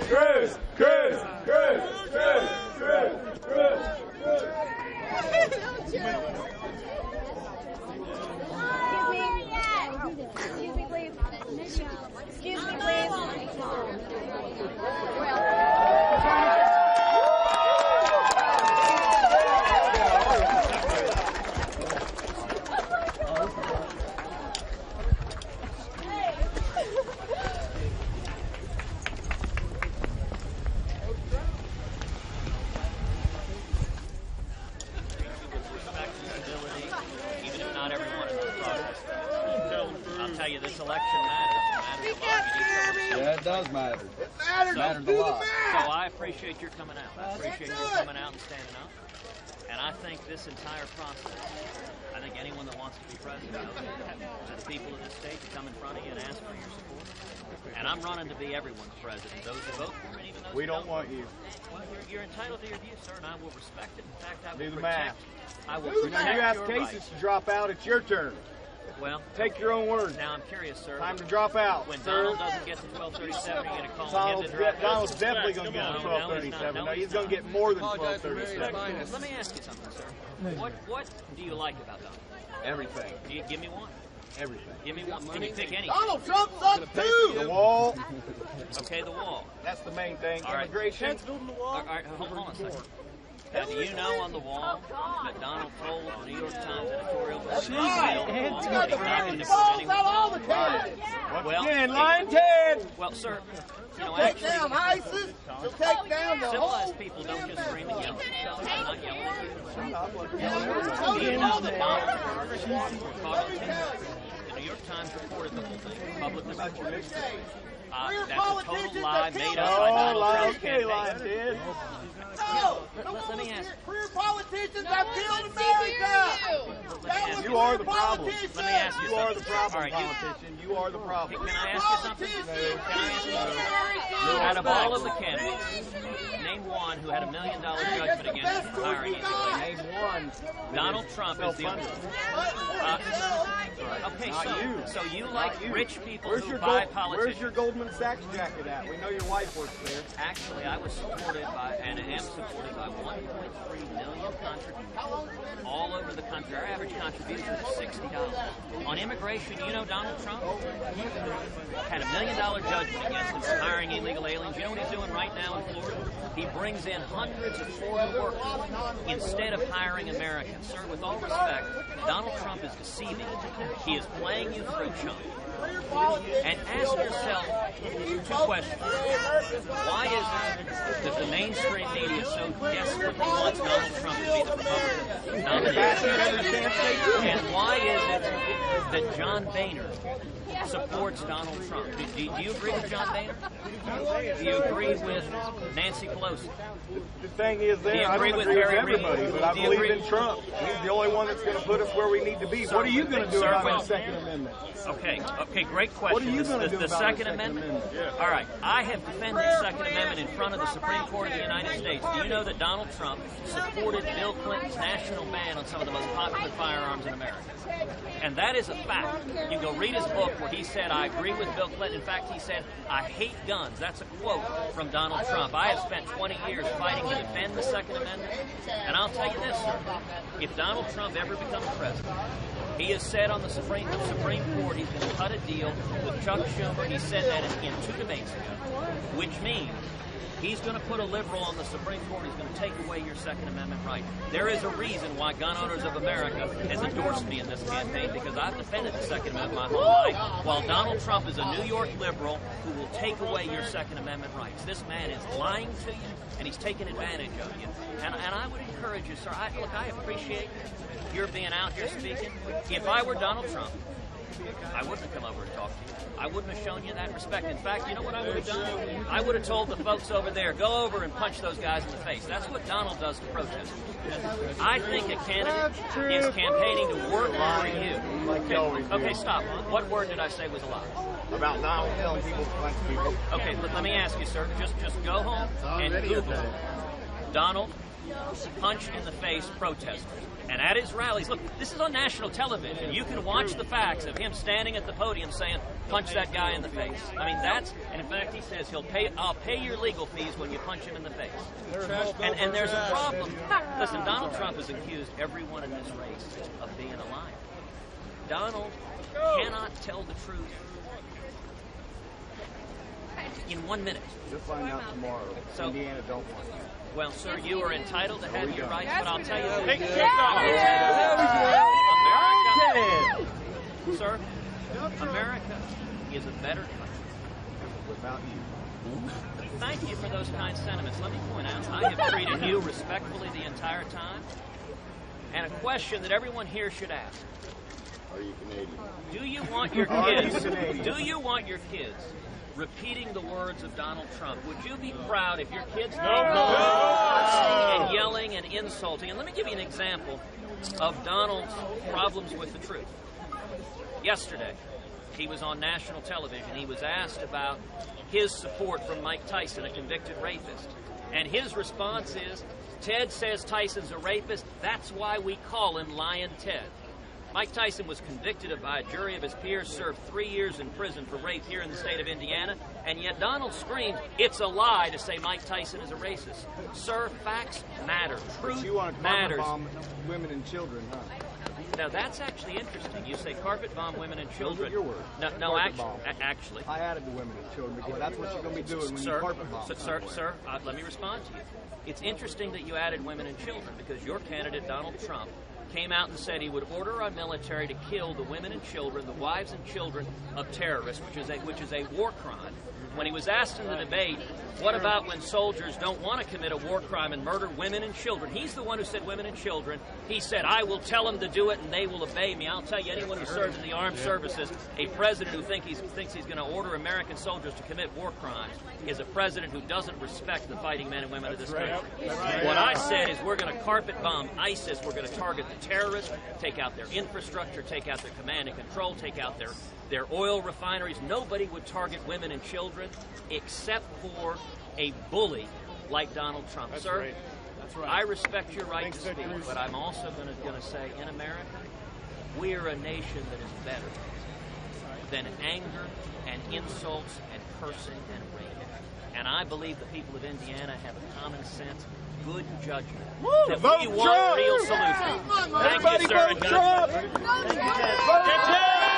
Cruz! Cruz! Cruz! Cruz! Cruz! Cruz! Excuse me, please. Excuse me, please. This election matters. It matters a lot. Yeah, it does matter. It matters a lot. So I appreciate your coming out. I appreciate you coming out and standing up. And I think this entire process, I think anyone that wants to be president knows that the people of this state to come in front of you and ask for your support. And I'm running to be everyone's president. Those who vote for me, even those We who don't want you. Well, you're entitled to your views, sir, and I will respect it. In fact, I will Do the protect. I will When protect you ask your cases rights. to drop out, it's your turn. Well, Take your own words. now I'm curious, sir. Time to drop out. When sir. Donald doesn't get to 1237, you're going to call him to drop out? Donald's definitely going to get to No, 1237. No, he's he's going to not. get more than 1237. Let me ask you something, sir. What do you like about Donald? Everything. Give me one. Everything. Give me one. Can you pick anything? Donald Trump sucks too. The wall. Okay, the wall. That's the main thing. All right. Immigration. All right, hold on a second. Now, do you know on the wall that Donald told the New York Times editorial board that You got the he's balls out all the time. Well, Again, Lyin'Ted. well, sir, you know, Take actually, down ISIS. You'll take down the whole. civilized people don't just scream and yell. I'm not yelling at you. Told Do you you know all that the Donald Trump was caught on camera? The New York Times reported the whole thing publicly. That's a total lie made up by Donald Trump's campaign. Lyin'Ted. No, Let me ask. career politicians have killed America. That was You are the career problem. politicians. Let me ask you You are the something. problem, All right, politician. You are the problem. Can I ask you something? Can I ask you something? Out of all of the candidates, name one who had $1 million judgment against him for hiring illegal. Name one. Donald Trump is the only. Okay, so you like rich people Where's who your buy Where's politicians. your Goldman Sachs jacket at? We know your wife works there. Actually, I was supported by, and am supported by 1.3 million contributors all over the country. Our average contribution is $60. On immigration, you know Donald Trump had $1 million judgment against him for hiring illegal aliens. You know what he's doing right now in Florida? He brings in hundreds of foreign workers instead of hiring Americans. Sir, with all respect, Donald Trump is deceiving. He is playing you for a chump. And ask yourself two questions. Why is it that the mainstream media so desperately wants Donald Trump to be the Republican nominee? And why is it that John Boehner supports Donald Trump? Do you agree with John Boehner? Do you agree with Nancy Pelosi? The thing is Do you there, I agree don't with agree with Harry everybody, Reid? but I Do you believe agree- in Trump. He's the only one that's going to put us where we need to be. Sir, What are you going to do sir, about well- the Second Amendment? Okay, great question. What are you gonna do the about Second the Second Amendment? Amendment? All right, I have defended the Second Amendment in front of the Supreme Court of the United States. Do you know that Donald Trump supported Bill Clinton's national ban on some of the most popular firearms in America? And that is a fact. You go read his book where he said, I agree with Bill Clinton. In fact, he said, I hate guns. That's a quote from Donald Trump. I have spent 20 years fighting to defend the Second Amendment. And I'll tell you this, sir. If Donald Trump ever becomes president, he has said on the Supreme Court he's going to cut a deal with Chuck Schumer. He said that in 2 debates ago, which means he's going to put a liberal on the Supreme Court. He's going to take away your Second Amendment right. There is a reason why Gun Owners of America has endorsed me in this campaign, because I've defended the Second Amendment my whole life, while Donald Trump is a New York liberal who will take away your Second Amendment rights. This man is lying to you, and he's taking advantage of you. And I would encourage you, sir, I appreciate your being out here speaking. If I were Donald Trump, I wouldn't have come over and talked to you. I wouldn't have shown you that respect. In fact, you know what I would have done? I would have told the folks over there, go over and punch those guys in the face. That's what Donald does to protesters. I think a candidate is campaigning to work for you. Okay, stop. What word did I say was a lie? About Donald telling people to punch people. Okay, let me ask you, sir. Just go home and Google Donald punch in the face protesters. And at his rallies, look, this is on national television. You can watch the facts of him standing at the podium saying, punch that guy in the face. I mean, and in fact, he says I'll pay your legal fees when you punch him in the face. And there's a problem. Listen, Donald Trump has accused everyone in this race of being a liar. Donald cannot tell the truth in 1 minute. You'll find out tomorrow. So, Indiana don't want you. Well, sir, you are entitled to have your rights, but I'll tell you this. America, sir, America is a better country Without you. Thank you for those kind sentiments. Let me point out, I have treated you respectfully the entire time. And a question that everyone here should ask. Are you Canadian? Do you want your kids repeating the words of Donald Trump? Would you be proud if your kids came home and yelling and insulting? And let me give you an example of Donald's problems with the truth. Yesterday, he was on national television. He was asked about his support from Mike Tyson, a convicted rapist. And his response is, Ted says Tyson's a rapist. That's why we call him Lyin'Ted. Mike Tyson was convicted by a jury of his peers, served 3 years in prison for rape here in the state of Indiana, and yet Donald screamed, it's a lie to say Mike Tyson is a racist. Sir, facts matter. Truth You want to matters. bomb women and children, huh? Now, that's actually interesting. You say carpet bomb women and children. Those are your words. No, Carpet bomb. actually. I added the women and children because that's what you're going to be doing when you carpet bomb. Sir, let me respond to you. It's interesting that you added women and children because your candidate, Donald Trump, came out and said he would order our military to kill the women and children, the wives and children of terrorists, which is a war crime. When he was asked in the debate, what about when soldiers don't want to commit a war crime and murder women and children? He's the one who said women and children. He said, I will tell them to do it and they will obey me. I'll tell you, anyone who serves in the armed services, a president who thinks he's going to order American soldiers to commit war crimes is a president who doesn't respect the fighting men and women of this country. What I said is we're going to carpet bomb ISIS. We're going to target the terrorists, take out their infrastructure, take out their command and control, take out their oil refineries. Nobody would target women and children except for a bully like Donald Trump. That's Sir, right. That's right. I respect your right Thanks, to speak, Ted Cruz. but I'm also going to say in America, we are a nation that is better than anger and insults and cursing and rape. And I believe the people of Indiana have a common sense, good judgment, that we want real solutions. Thank you, sir. Vote Trump! Thank you, Ted.